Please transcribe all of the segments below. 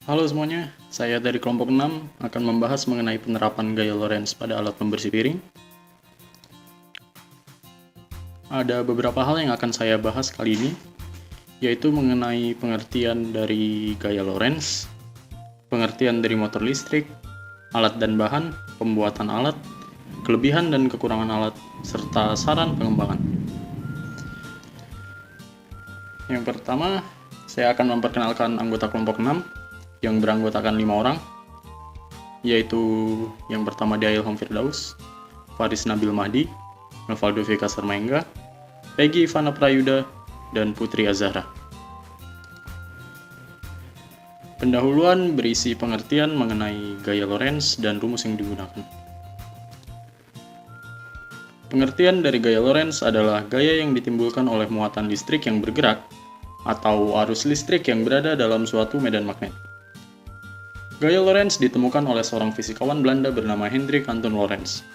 Halo semuanya, saya dari kelompok 6 akan membahas mengenai penerapan gaya Lorentz pada alat pembersih piring. Ada beberapa hal yang akan saya bahas kali ini, yaitu mengenai pengertian dari gaya Lorentz, pengertian dari motor listrik, alat dan bahan, pembuatan alat, kelebihan dan kekurangan alat, serta saran pengembangan. Yang pertama, saya akan memperkenalkan anggota kelompok 6 yang beranggotakan 5 orang, yaitu yang pertama Diail Hom Firdaus, Faris Nabil Mahdi, Novaldo Vika Sermaengga, Peggy Ivana Prayuda, dan Putri Azahra. Pendahuluan berisi pengertian mengenai gaya Lorentz dan rumus yang digunakan. Pengertian dari gaya Lorentz adalah gaya yang ditimbulkan oleh muatan listrik yang bergerak atau arus listrik yang berada dalam suatu medan magnet. Gaya Lorentz ditemukan oleh seorang fisikawan Belanda bernama Hendrik Anton Lorentz.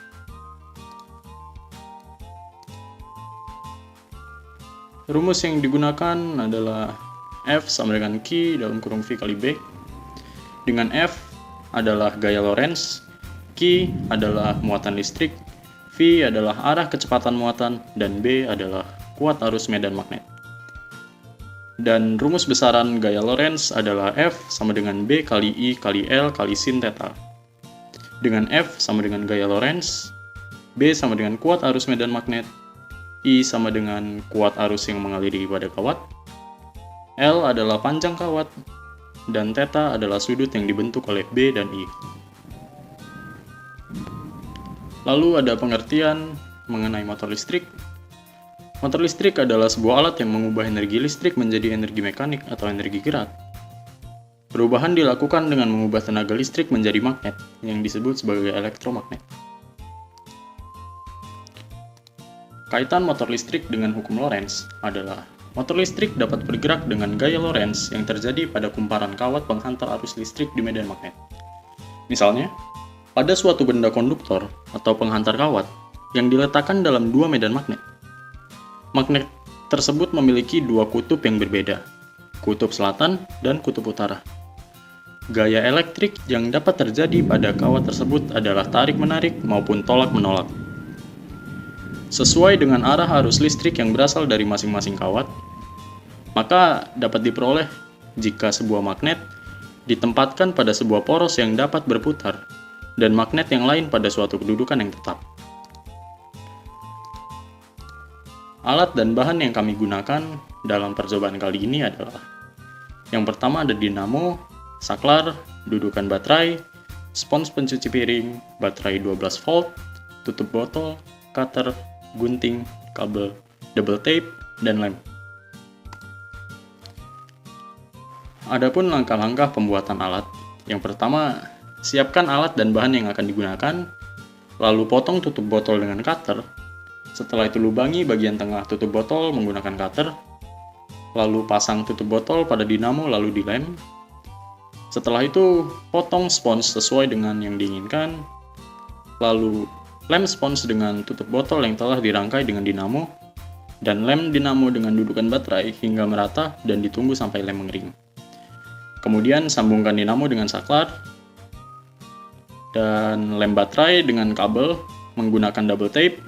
Rumus yang digunakan adalah F sama dengan Q dalam kurung V kali B. Dengan F adalah gaya Lorentz, Q adalah muatan listrik, V adalah arah kecepatan muatan, dan B adalah kuat arus medan magnet. Dan rumus besaran gaya Lorentz adalah F sama dengan B kali I kali L kali sin theta. Dengan F sama dengan gaya Lorentz, B sama dengan kuat arus medan magnet, I sama dengan kuat arus yang mengaliri pada kawat, L adalah panjang kawat, dan theta adalah sudut yang dibentuk oleh B dan I. Lalu ada pengertian mengenai motor listrik. Motor listrik adalah sebuah alat yang mengubah energi listrik menjadi energi mekanik atau energi gerak. Perubahan dilakukan dengan mengubah tenaga listrik menjadi magnet, yang disebut sebagai elektromagnet. Kaitan motor listrik dengan hukum Lorentz adalah motor listrik dapat bergerak dengan gaya Lorentz yang terjadi pada kumparan kawat penghantar arus listrik di medan magnet. Misalnya, pada suatu benda konduktor atau penghantar kawat yang diletakkan dalam dua medan magnet. Magnet tersebut memiliki dua kutub yang berbeda, kutub selatan dan kutub utara. Gaya elektrik yang dapat terjadi pada kawat tersebut adalah tarik-menarik maupun tolak-menolak. Sesuai dengan arah arus listrik yang berasal dari masing-masing kawat, maka dapat diperoleh jika sebuah magnet ditempatkan pada sebuah poros yang dapat berputar dan magnet yang lain pada suatu kedudukan yang tetap. Alat dan bahan yang kami gunakan dalam percobaan kali ini adalah yang pertama ada dinamo, saklar, dudukan baterai, spons pencuci piring, baterai 12 volt, tutup botol, cutter, gunting, kabel, double tape, dan lem. Adapun langkah-langkah pembuatan alat. Yang pertama, siapkan alat dan bahan yang akan digunakan, lalu potong tutup botol dengan cutter. Setelah itu lubangi bagian tengah tutup botol menggunakan cutter, lalu pasang tutup botol pada dinamo lalu dilem. Setelah itu potong spons sesuai dengan yang diinginkan, lalu lem spons dengan tutup botol yang telah dirangkai dengan dinamo, dan lem dinamo dengan dudukan baterai hingga merata dan ditunggu sampai lem mengering. Kemudian sambungkan dinamo dengan saklar, dan lem baterai dengan kabel menggunakan double tape.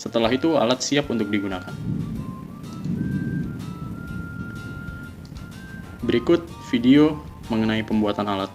Setelah itu, alat siap untuk digunakan. Berikut video mengenai pembuatan alat.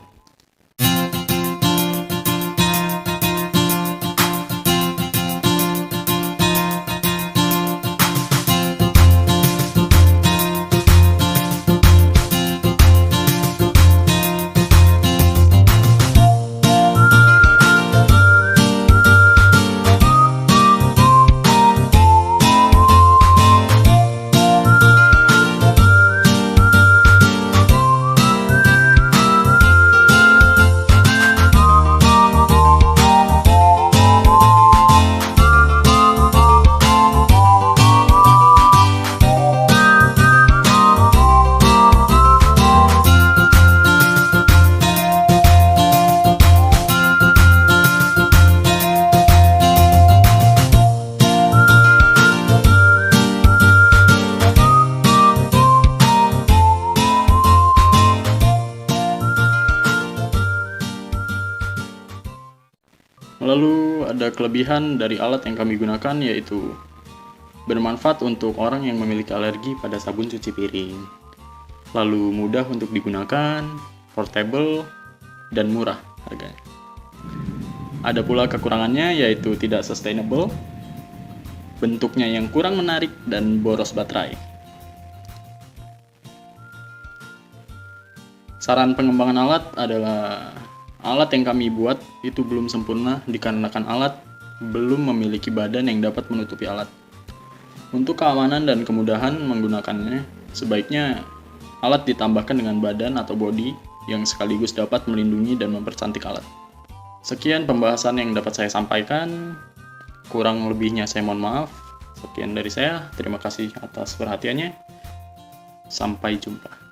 Lalu ada kelebihan dari alat yang kami gunakan, yaitu bermanfaat untuk orang yang memiliki alergi pada sabun cuci piring. Lalu mudah untuk digunakan, portable, dan murah harganya. Ada pula kekurangannya, yaitu tidak sustainable, bentuknya yang kurang menarik, dan boros baterai. Saran pengembangan alat adalah alat yang kami buat itu belum sempurna dikarenakan alat belum memiliki badan yang dapat menutupi alat. Untuk keamanan dan kemudahan menggunakannya, sebaiknya alat ditambahkan dengan badan atau bodi yang sekaligus dapat melindungi dan mempercantik alat. Sekian pembahasan yang dapat saya sampaikan. Kurang lebihnya saya mohon maaf. Sekian dari saya. Terima kasih atas perhatiannya. Sampai jumpa.